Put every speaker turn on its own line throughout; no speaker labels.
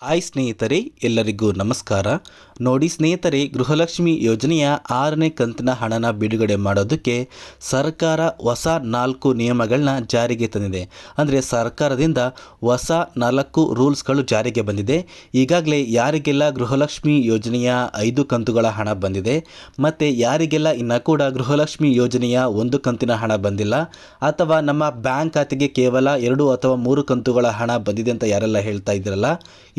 Hi ಸ್ನೇಹಿತರೆ, ಎಲ್ಲರಿಗೂ ನಮಸ್ಕಾರ. ನೋಡಿ ಸ್ನೇಹಿತರೆ, ಗೃಹಲಕ್ಷ್ಮಿ ಯೋಜನೆಯ 6ನೇ ಕಂತಿನ ಹಣನ ಬಿಡುಗಡೆ ಮಾಡೋದಕ್ಕೆ ಸರ್ಕಾರ ಹೊಸ 4 ನಿಯಮಗಳನ್ನ ಜಾರಿಗೆ ತಂದಿದೆ. ಅಂದರೆ ಸರ್ಕಾರದಿಂದ ಹೊಸ 4 ರೂಲ್ಸ್ಗಳು ಜಾರಿಗೆ ಬಂದಿದೆ. ಈಗಾಗಲೇ ಯಾರಿಗೆಲ್ಲ ಗೃಹಲಕ್ಷ್ಮಿ ಯೋಜನೆಯ 5 ಕಂತುಗಳ ಹಣ ಬಂದಿದೆ ಮತ್ತು ಯಾರಿಗೆಲ್ಲ ಇನ್ನೂ ಕೂಡ ಗೃಹಲಕ್ಷ್ಮಿ ಯೋಜನೆಯ 1 ಕಂತಿನ ಹಣ ಬಂದಿಲ್ಲ, ಅಥವಾ ನಮ್ಮ ಬ್ಯಾಂಕ್ ಖಾತೆಗೆ ಕೇವಲ 2 ಅಥವಾ 3 ಕಂತುಗಳ ಹಣ ಬಂದಿದೆ ಅಂತ ಯಾರೆಲ್ಲ ಹೇಳ್ತಾ ಇದ್ದೀರಲ್ಲ,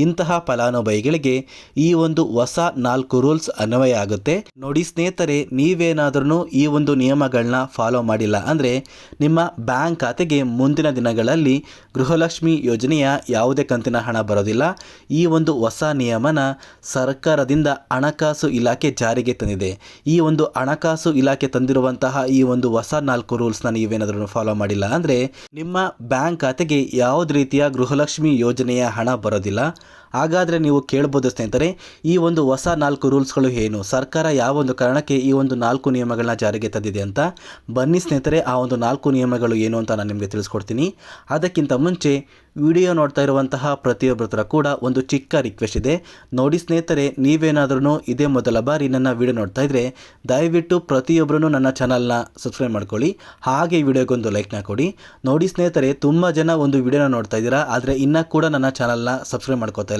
ಇಂತಹ ಫಲಾನುಭವಿಗಳಿಗೆ ಈ ಒಂದು ಹೊಸ 4 ರೂಲ್ಸ್ ಅನ್ವಯ ಆಗುತ್ತೆ. ನೋಡಿ ಸ್ನೇಹಿತರೆ, ನೀವೇನಾದ್ರೂ ಈ ಒಂದು ನಿಯಮಗಳನ್ನ ಫಾಲೋ ಮಾಡಿಲ್ಲ ಅಂದರೆ ನಿಮ್ಮ ಬ್ಯಾಂಕ್ ಖಾತೆಗೆ ಮುಂದಿನ ದಿನಗಳಲ್ಲಿ ಗೃಹಲಕ್ಷ್ಮಿ ಯೋಜನೆಯ ಯಾವುದೇ ಕಂತಿನ ಹಣ ಬರೋದಿಲ್ಲ. ಈ ಒಂದು ಹೊಸ ನಿಯಮನ ಸರ್ಕಾರದಿಂದ ಹಣಕಾಸು ಇಲಾಖೆ ಜಾರಿಗೆ ತಂದಿದೆ. ಈ ಒಂದು ಹಣಕಾಸು ಇಲಾಖೆ ತಂದಿರುವಂತಹ ಈ ಒಂದು ಹೊಸ 4 ರೂಲ್ಸ್ನ ನೀವೇನಾದ್ರೂ ಫಾಲೋ ಮಾಡಿಲ್ಲ ಅಂದರೆ ನಿಮ್ಮ ಬ್ಯಾಂಕ್ ಖಾತೆಗೆ ಯಾವುದೇ ರೀತಿಯ ಗೃಹಲಕ್ಷ್ಮಿ ಯೋಜನೆಯ ಹಣ ಬರೋದಿಲ್ಲ. ಹಾಗಾದರೆ ನೀವು ಕೇಳ್ಬೋದು ಸ್ನೇಹಿತರೆ, ಈ ಒಂದು ಹೊಸ 4 ರೂಲ್ಸ್ಗಳು ಏನು, ಸರ್ಕಾರ ಯಾವ ಒಂದು ಕಾರಣಕ್ಕೆ ಈ ಒಂದು 4 ನಿಯಮಗಳನ್ನ ಜಾರಿಗೆ ತಂದಿದೆ ಅಂತ. ಬನ್ನಿ ಸ್ನೇಹಿತರೆ, ಆ ಒಂದು 4 ನಿಯಮಗಳು ಏನು ಅಂತ ನಾನು ನಿಮಗೆ ತಿಳಿಸ್ಕೊಡ್ತೀನಿ. ಅದಕ್ಕಿಂತ ಮುಂಚೆ ವಿಡಿಯೋ ನೋಡ್ತಾ ಇರುವಂತಹ ಪ್ರತಿಯೊಬ್ಬರ ಹತ್ರ ಕೂಡ ಒಂದು ಚಿಕ್ಕ ರಿಕ್ವೆಸ್ಟ್ ಇದೆ. ನೋಡಿ ಸ್ನೇಹಿತರೆ, ನೀವೇನಾದ್ರೂ ಇದೇ ಮೊದಲ ಬಾರಿ ನನ್ನ ವಿಡಿಯೋ ನೋಡ್ತಾ ಇದ್ದರೆ ದಯವಿಟ್ಟು ಪ್ರತಿಯೊಬ್ಬರೂ ನನ್ನ ಚಾನಲ್ನ ಸಬ್ಸ್ಕ್ರೈಬ್ ಮಾಡ್ಕೊಳ್ಳಿ, ಹಾಗೆ ವಿಡಿಯೋಗೊಂದು ಲೈಕ್ನ ಕೊಡಿ. ನೋಡಿ ಸ್ನೇಹಿತರೆ, ತುಂಬ ಜನ ಒಂದು ವಿಡಿಯೋನ ನೋಡ್ತಾ ಇದ್ದೀರಾ, ಆದರೆ ಇನ್ನೂ ಕೂಡ ನನ್ನ ಚಾನಲ್ನ ಸಬ್ಸ್ಕ್ರೈಬ್ ಮಾಡ್ಕೋತಾ ಇಲ್ಲ.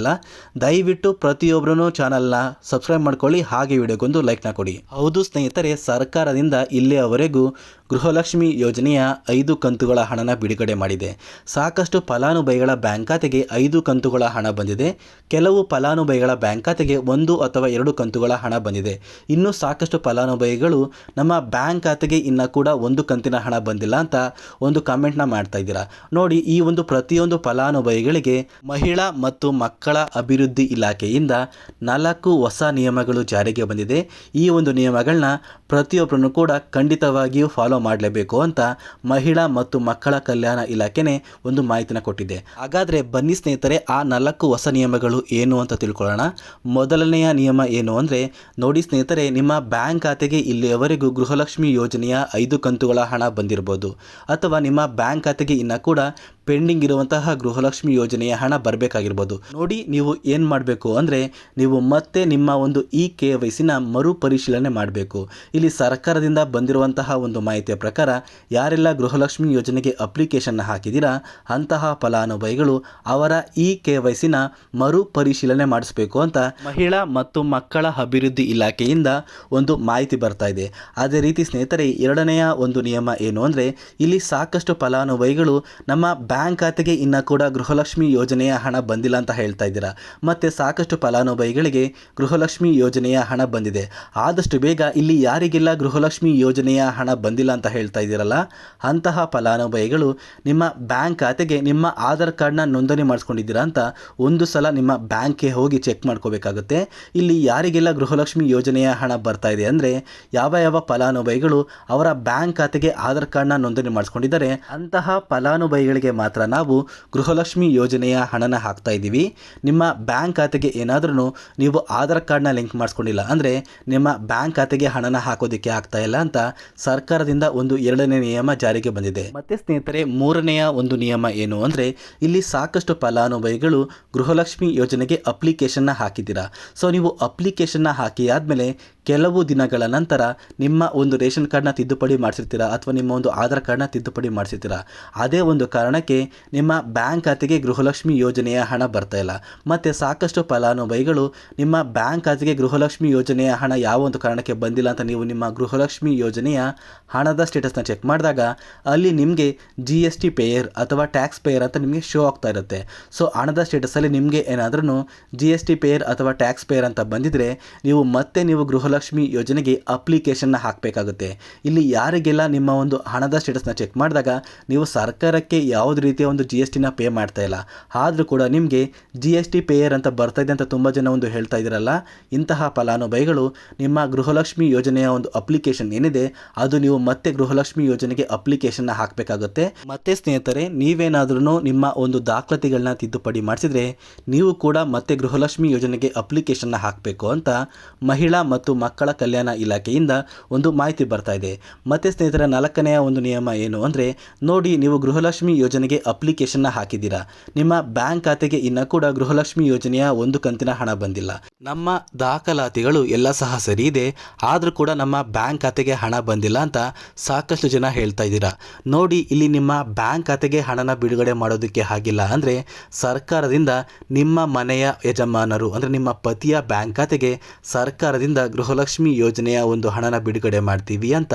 ದಯವಿಟ್ಟು ಪ್ರತಿಯೊಬ್ಬರೂ ಚಾನಲ್ನ ಸಬ್ಸ್ಕ್ರೈಬ್ ಮಾಡ್ಕೊಳ್ಳಿ, ಹಾಗೆ ವಿಡಿಯೋಗೊಂದು ಲೈಕ್ನ ಕೊಡಿ. ಹೌದು ಸ್ನೇಹಿತರೆ, ಸರ್ಕಾರದಿಂದ ಇಲ್ಲಿಯವರೆಗೂ ಗೃಹಲಕ್ಷ್ಮಿ ಯೋಜನೆಯ 5 ಕಂತುಗಳ ಹಣನ ಬಿಡುಗಡೆ ಮಾಡಿದೆ. ಸಾಕಷ್ಟು ಫಲಾನುಭವಿಗಳ ಬ್ಯಾಂಕ್ ಖಾತೆಗೆ 5 ಕಂತುಗಳ ಹಣ ಬಂದಿದೆ. ಕೆಲವು ಫಲಾನುಭವಿಗಳ ಬ್ಯಾಂಕ್ ಖಾತೆಗೆ 1 ಅಥವಾ 2 ಕಂತುಗಳ ಹಣ ಬಂದಿದೆ. ಇನ್ನೂ ಸಾಕಷ್ಟು ಫಲಾನುಭವಿಗಳು ನಮ್ಮ ಬ್ಯಾಂಕ್ ಖಾತೆಗೆ ಇನ್ನೂ ಕೂಡ 1 ಕಂತಿನ ಹಣ ಬಂದಿಲ್ಲ ಅಂತ ಒಂದು ಕಾಮೆಂಟ್ನ ಮಾಡ್ತಾ ಇದ್ದೀರಾ. ನೋಡಿ, ಈ ಒಂದು ಪ್ರತಿಯೊಂದು ಫಲಾನುಭವಿಗಳಿಗೆ ಮಹಿಳಾ ಮತ್ತು ಮಕ್ಕಳ ಅಭಿವೃದ್ಧಿ ಇಲಾಖೆಯಿಂದ 4 ಹೊಸ ನಿಯಮಗಳು ಜಾರಿಗೆ ಬಂದಿದೆ. ಈ ಒಂದು ನಿಯಮಗಳನ್ನ ಪ್ರತಿಯೊಬ್ಬರನ್ನು ಕೂಡ ಖಂಡಿತವಾಗಿಯೂ ಫಾಲೋ ಮಾಡಲೇಬೇಕು ಅಂತ ಮಹಿಳಾ ಮತ್ತು ಮಕ್ಕಳ ಕಲ್ಯಾಣ ಇಲಾಖೆನೇ ಒಂದು ಮಾಹಿತಿನ ಕೊಟ್ಟಿದೆ. ಹಾಗಾದರೆ ಬನ್ನಿ ಸ್ನೇಹಿತರೆ, ಆ 4 ಹೊಸ ನಿಯಮಗಳು ಏನು ಅಂತ ತಿಳ್ಕೊಳ್ಳೋಣ. ಮೊದಲನೆಯ ನಿಯಮ ಏನು ಅಂದರೆ, ನೋಡಿ ಸ್ನೇಹಿತರೆ, ನಿಮ್ಮ ಬ್ಯಾಂಕ್ ಖಾತೆಗೆ ಇಲ್ಲಿಯವರೆಗೂ ಗೃಹಲಕ್ಷ್ಮಿ ಯೋಜನೆಯ 5 ಕಂತುಗಳ ಹಣ ಬಂದಿರಬಹುದು, ಅಥವಾ ನಿಮ್ಮ ಬ್ಯಾಂಕ್ ಖಾತೆಗೆ ಇನ್ನೂ ಕೂಡ ಪೆಂಡಿಂಗ್ ಇರುವಂತಹ ಗೃಹಲಕ್ಷ್ಮಿ ಯೋಜನೆಯ ಹಣ ಬರಬೇಕಾಗಿರ್ಬೋದು. ನೋಡಿ, ನೀವು ಏನು ಮಾಡಬೇಕು ಅಂದರೆ, ನೀವು ಮತ್ತೆ ನಿಮ್ಮ ಒಂದು KYCನ ಮರುಪರಿಶೀಲನೆ ಮಾಡಬೇಕು. ಇಲ್ಲಿ ಸರ್ಕಾರದಿಂದ ಬಂದಿರುವಂತಹ ಒಂದು ಮಾಹಿತಿಯ ಪ್ರಕಾರ ಯಾರೆಲ್ಲ ಗೃಹಲಕ್ಷ್ಮಿ ಯೋಜನೆಗೆ ಅಪ್ಲಿಕೇಶನ್ನ ಹಾಕಿದ್ದೀರಾ ಅಂತಹ ಫಲಾನುಭವಿಗಳು ಅವರ KYCನ ಮರುಪರಿಶೀಲನೆ ಮಾಡಿಸಬೇಕು ಅಂತ ಮಹಿಳಾ ಮತ್ತು ಮಕ್ಕಳ ಅಭಿವೃದ್ಧಿ ಇಲಾಖೆಯಿಂದ ಒಂದು ಮಾಹಿತಿ ಬರ್ತಾ ಇದೆ. ಅದೇ ರೀತಿ ಸ್ನೇಹಿತರೆ, ಎರಡನೆಯ ಒಂದು ನಿಯಮ ಏನು ಅಂದರೆ, ಇಲ್ಲಿ ಸಾಕಷ್ಟು ಫಲಾನುಭವಿಗಳು ನಮ್ಮ ಬ್ಯಾಂಕ್ ಖಾತೆಗೆ ಇನ್ನೂ ಕೂಡ ಗೃಹಲಕ್ಷ್ಮಿ ಯೋಜನೆಯ ಹಣ ಬಂದಿಲ್ಲ ಅಂತ ಹೇಳ್ತಾ ಇದ್ದೀರಾ, ಮತ್ತು ಸಾಕಷ್ಟು ಫಲಾನುಭವಿಗಳಿಗೆ ಗೃಹಲಕ್ಷ್ಮಿ ಯೋಜನೆಯ ಹಣ ಬಂದಿದೆ. ಆದಷ್ಟು ಬೇಗ ಇಲ್ಲಿ ಯಾರಿಗೆಲ್ಲ ಗೃಹಲಕ್ಷ್ಮಿ ಯೋಜನೆಯ ಹಣ ಬಂದಿಲ್ಲ ಅಂತ ಹೇಳ್ತಾ ಇದ್ದೀರಲ್ಲ, ಅಂತಹ ಫಲಾನುಭವಿಗಳು ನಿಮ್ಮ ಬ್ಯಾಂಕ್ ಖಾತೆಗೆ ನಿಮ್ಮ ಆಧಾರ್ ಕಾರ್ಡ್ನ ನೋಂದಣಿ ಮಾಡಿಸ್ಕೊಂಡಿದ್ದೀರಾ ಅಂತ ಒಂದು ಸಲ ನಿಮ್ಮ ಬ್ಯಾಂಕ್ಗೆ ಹೋಗಿ ಚೆಕ್ ಮಾಡ್ಕೋಬೇಕಾಗುತ್ತೆ. ಇಲ್ಲಿ ಯಾರಿಗೆಲ್ಲ ಗೃಹಲಕ್ಷ್ಮಿ ಯೋಜನೆಯ ಹಣ ಬರ್ತಾ ಇದೆ ಅಂದರೆ, ಯಾವ ಫಲಾನುಭವಿಗಳು ಅವರ ಬ್ಯಾಂಕ್ ಖಾತೆಗೆ ಆಧಾರ್ ಕಾರ್ಡ್ನ ನೋಂದಣಿ ಮಾಡಿಸ್ಕೊಂಡಿದ್ದಾರೆ ಅಂತಹ ಫಲಾನುಭವಿಗಳಿಗೆ ಮಾತ್ರ ನಾವು ಗೃಹಲಕ್ಷ್ಮಿ ಯೋಜನೆಯ ಹಣನ ಹಾಕ್ತಾ ಇದ್ದೀವಿ. ನಿಮ್ಮ ಬ್ಯಾಂಕ್ ಖಾತೆಗೆ ಏನಾದ್ರೂ ನೀವು ಆಧಾರ್ ಕಾರ್ಡ್ನ ಲಿಂಕ್ ಮಾಡಿಸ್ಕೊಂಡಿಲ್ಲ ಅಂದರೆ ನಿಮ್ಮ ಬ್ಯಾಂಕ್ ಖಾತೆಗೆ ಹಣನ ಹಾಕೋದಕ್ಕೆ ಆಗ್ತಾ ಇಲ್ಲ ಅಂತ ಸರ್ಕಾರದಿಂದ ಒಂದು 2ನೇ ನಿಯಮ ಜಾರಿಗೆ ಬಂದಿದೆ. ಮತ್ತೆ ಸ್ನೇಹಿತರೆ, 3ನೆಯ ಒಂದು ನಿಯಮ ಏನು ಅಂದರೆ, ಇಲ್ಲಿ ಸಾಕಷ್ಟು ಫಲಾನುಭವಿಗಳು ಗೃಹಲಕ್ಷ್ಮಿ ಯೋಜನೆಗೆ ಅಪ್ಲಿಕೇಶನ್ನ ಹಾಕಿದ್ದೀರಾ. ಸೊ ನೀವು ಅಪ್ಲಿಕೇಶನ್ನ ಹಾಕಿ ಆದಮೇಲೆ ಕೆಲವು ದಿನಗಳ ನಂತರ ನಿಮ್ಮ ಒಂದು ರೇಷನ್ ಕಾರ್ಡ್ನ ತಿದ್ದುಪಡಿ ಮಾಡಿಸಿರ್ತೀರಾ, ಅಥವಾ ನಿಮ್ಮ ಒಂದು ಆಧಾರ್ ಕಾರ್ಡ್ನ ತಿದ್ದುಪಡಿ ಮಾಡಿಸಿರ್ತೀರಾ. ಅದೇ ಒಂದು ಕಾರಣಕ್ಕೆ ನಿಮ್ಮ ಬ್ಯಾಂಕ್ ಖಾತೆಗೆ ಗೃಹಲಕ್ಷ್ಮಿ ಯೋಜನೆಯ ಹಣ ಬರ್ತಾ ಇಲ್ಲ. ಮತ್ತು ಸಾಕಷ್ಟು ಫಲಾನುಭವಿಗಳು ನಿಮ್ಮ ಬ್ಯಾಂಕ್ ಖಾತೆಗೆ ಗೃಹಲಕ್ಷ್ಮಿ ಯೋಜನೆಯ ಹಣ ಯಾವ ಒಂದು ಕಾರಣಕ್ಕೆ ಬಂದಿಲ್ಲ ಅಂತ ನೀವು ನಿಮ್ಮ ಗೃಹಲಕ್ಷ್ಮಿ ಯೋಜನೆಯ ಹಣದ ಸ್ಟೇಟಸ್ನ ಚೆಕ್ ಮಾಡಿದಾಗ ಅಲ್ಲಿ ನಿಮಗೆ GST ಪೇಯರ್ ಅಥವಾ ಟ್ಯಾಕ್ಸ್ ಪೇಯರ್ ಅಂತ ನಿಮಗೆ ಶೋ ಆಗ್ತಾ ಇರುತ್ತೆ. ಸೊ ಹಣದ ಸ್ಟೇಟಸಲ್ಲಿ ನಿಮಗೆ ಏನಾದ್ರೂ GST ಪೇಯರ್ ಅಥವಾ ಟ್ಯಾಕ್ಸ್ ಪೇಯರ್ ಅಂತ ಬಂದಿದ್ದರೆ ನೀವು ಗೃಹಲಕ್ಷ್ಮಿ ಯೋಜನೆಗೆ ಅಪ್ಲಿಕೇಶನ್ನ ಹಾಕಬೇಕಾಗುತ್ತೆ. ಇಲ್ಲಿ ಯಾರಿಗೆಲ್ಲ ನಿಮ್ಮ ಒಂದು ಹಣದ ಸ್ಟೇಟಸ್ನ ಚೆಕ್ ಮಾಡಿದಾಗ ನೀವು ಸರ್ಕಾರಕ್ಕೆ ಯಾವುದೇ ರೀತಿಯ ಒಂದು GSTನ ಪೇ ಮಾಡ್ತಾ ಇಲ್ಲ, ಆದರೂ ಕೂಡ ನಿಮಗೆ GST ಪೇಯರ್ ಅಂತ ಬರ್ತಾ ಇದೆ ಅಂತ ತುಂಬ ಜನ ಒಂದು ಹೇಳ್ತಾ ಇದ್ದೀರಲ್ಲ, ಇಂತಹ ಫಲಾನುಭವಿಗಳು ನಿಮ್ಮ ಗೃಹಲಕ್ಷ್ಮಿ ಯೋಜನೆಯ ಒಂದು ಅಪ್ಲಿಕೇಶನ್ ಏನಿದೆ ಅದು ನೀವು ಮತ್ತೆ ಗೃಹಲಕ್ಷ್ಮಿ ಯೋಜನೆಗೆ ಅಪ್ಲಿಕೇಶನ್ನ ಹಾಕಬೇಕಾಗುತ್ತೆ. ಮತ್ತೆ ಸ್ನೇಹಿತರೆ, ನೀವೇನಾದ್ರೂ ನಿಮ್ಮ ಒಂದು ದಾಖಲಾತಿಗಳನ್ನ ತಿದ್ದುಪಡಿ ಮಾಡಿಸಿದ್ರೆ ನೀವು ಕೂಡ ಮತ್ತೆ ಗೃಹಲಕ್ಷ್ಮಿ ಯೋಜನೆಗೆ ಅಪ್ಲಿಕೇಶನ್ನ ಹಾಕಬೇಕು ಅಂತ ಮಹಿಳಾ ಮತ್ತು ಮಕ್ಕಳ ಕಲ್ಯಾಣ ಇಲಾಖೆಯಿಂದ ಒಂದು ಮಾಹಿತಿ ಬರ್ತಾ ಇದೆ. ಮತ್ತು ಸ್ನೇಹಿತರೆ, 4ನೆಯ ಒಂದು ನಿಯಮ ಏನು ಅಂದರೆ, ನೋಡಿ, ನೀವು ಗೃಹಲಕ್ಷ್ಮಿ ಯೋಜನೆಗೆ ಅಪ್ಲಿಕೇಶನ್ನ ಹಾಕಿದ್ದೀರಾ, ನಿಮ್ಮ ಬ್ಯಾಂಕ್ ಖಾತೆಗೆ ಇನ್ನೂ ಕೂಡ ಗೃಹಲಕ್ಷ್ಮಿ ಯೋಜನೆಯ ಒಂದು ಕಂತಿನ ಹಣ ಬಂದಿಲ್ಲ. ನಮ್ಮ ದಾಖಲಾತಿಗಳು ಎಲ್ಲ ಸಹ ಸರಿ ಇದೆ, ಆದರೂ ಕೂಡ ನಮ್ಮ ಬ್ಯಾಂಕ್ ಖಾತೆಗೆ ಹಣ ಬಂದಿಲ್ಲ ಅಂತ ಸಾಕಷ್ಟು ಜನ ಹೇಳ್ತಾ ಇದ್ದೀರಾ. ನೋಡಿ, ಇಲ್ಲಿ ನಿಮ್ಮ ಬ್ಯಾಂಕ್ ಖಾತೆಗೆ ಹಣನ ಬಿಡುಗಡೆ ಮಾಡೋದಕ್ಕೆ ಆಗಿಲ್ಲ ಅಂದರೆ ಸರ್ಕಾರದಿಂದ ನಿಮ್ಮ ಮನೆಯ ಯಜಮಾನರು ಅಂದರೆ ನಿಮ್ಮ ಪತಿಯ ಬ್ಯಾಂಕ್ ಖಾತೆಗೆ ಸರ್ಕಾರದಿಂದ ಗೃಹಲಕ್ಷ್ಮಿ ಯೋಜನೆಯ ಒಂದು ಹಣನ ಬಿಡುಗಡೆ ಮಾಡ್ತೀವಿ ಅಂತ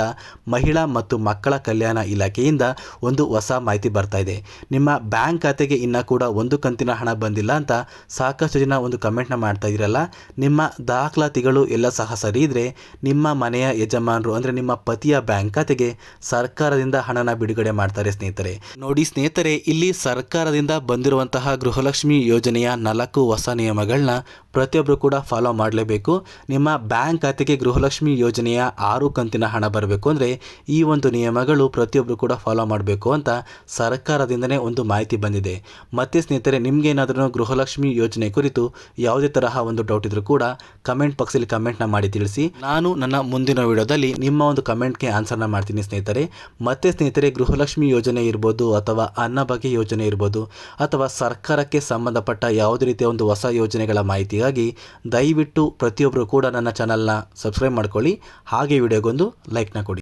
ಮಹಿಳಾ ಮತ್ತು ಮಕ್ಕಳ ಕಲ್ಯಾಣ ಇಲಾಖೆಯಿಂದ ಒಂದು ಹೊಸ ಮಾಹಿತಿ ಬರ್ತಾ ಇದೆ. ನಿಮ್ಮ ಬ್ಯಾಂಕ್ ಖಾತೆಗೆ ಇನ್ನೂ ಕೂಡ ಒಂದು ಕಂತಿನ ಹಣ ಬಂದಿಲ್ಲ ಅಂತ ಸಾಕಷ್ಟು ಜನ ಒಂದು ಕಮೆಂಟ್ನ ಮಾಡ್ತಾ ಇದ್ದೀರಲ್ಲ. ನಿಮ್ಮ ದಾಖಲಾತಿಗಳು ಎಲ್ಲ ಸಹ ಸರಿ ಇದ್ದರೆ ನಿಮ್ಮ ಮನೆಯ ಯಜಮಾನರು ಅಂದರೆ ನಿಮ್ಮ ಪತಿಯ ಬ್ಯಾಂಕ್ ಖಾತೆಗೆ ಸರ್ಕಾರದಿಂದ ಹಣನ ಬಿಡುಗಡೆ ಮಾಡ್ತಾರೆ ಸ್ನೇಹಿತರೆ. ನೋಡಿ ಸ್ನೇಹಿತರೆ, ಇಲ್ಲಿ ಸರ್ಕಾರದಿಂದ ಬಂದಿರುವಂತಹ ಗೃಹಲಕ್ಷ್ಮಿ ಯೋಜನೆಯ 4 ಹೊಸ ನಿಯಮಗಳನ್ನ ಪ್ರತಿಯೊಬ್ಬರು ಕೂಡ ಫಾಲೋ ಮಾಡಲೇಬೇಕು. ನಿಮ್ಮ ಬ್ಯಾಂಕ್ ಖಾತೆಗೆ ಗೃಹಲಕ್ಷ್ಮಿ ಯೋಜನೆಯ 6 ಕಂತಿನ ಹಣ ಬರಬೇಕು ಅಂದರೆ ಈ ಒಂದು ನಿಯಮಗಳು ಪ್ರತಿಯೊಬ್ಬರು ಕೂಡ ಫಾಲೋ ಮಾಡಬೇಕು ಅಂತ ಸರ್ಕಾರದಿಂದನೇ ಒಂದು ಮಾಹಿತಿ ಬಂದಿದೆ. ಮತ್ತು ಸ್ನೇಹಿತರೆ, ನಿಮಗೇನಾದ್ರೂ ಗೃಹಲಕ್ಷ್ಮಿ ಯೋಜನೆ ಕುರಿತು ಯಾವುದೇ ತರಹ ಒಂದು ಡೌಟ್ ಇದ್ರೂ ಕೂಡ ಕಮೆಂಟ್ ಬಾಕ್ಸಲ್ಲಿ ಕಮೆಂಟ್ನ ಮಾಡಿ ತಿಳಿಸಿ. ನಾನು ನನ್ನ ಮುಂದಿನ ವಿಡಿಯೋದಲ್ಲಿ ನಿಮ್ಮ ಒಂದು ಕಮೆಂಟ್ಗೆ ಆನ್ಸರ್ನ ಮಾಡ್ತೀನಿ ಸ್ನೇಹಿತರೆ. ಮತ್ತು ಸ್ನೇಹಿತರೆ, ಗೃಹಲಕ್ಷ್ಮಿ ಯೋಜನೆ ಇರ್ಬೋದು ಅಥವಾ ಅನ್ನಭಾಗ್ಯ ಯೋಜನೆ ಇರ್ಬೋದು ಅಥವಾ ಸರ್ಕಾರಕ್ಕೆ ಸಂಬಂಧಪಟ್ಟ ಯಾವುದೇ ರೀತಿಯ ಒಂದು ಹೊಸ ಯೋಜನೆಗಳ ಮಾಹಿತಿಗಾಗಿ ದಯವಿಟ್ಟು ಪ್ರತಿಯೊಬ್ಬರು ಕೂಡ ನನ್ನ ಚಾನಲ್ನ ಸಬ್ಸ್ಕ್ರೈಬ್ ಮಾಡ್ಕೊಳ್ಳಿ. ಹಾಗೆ ವಿಡಿಯೋಗೊಂದು ಲೈಕ್ನ ಕೊಡಿ.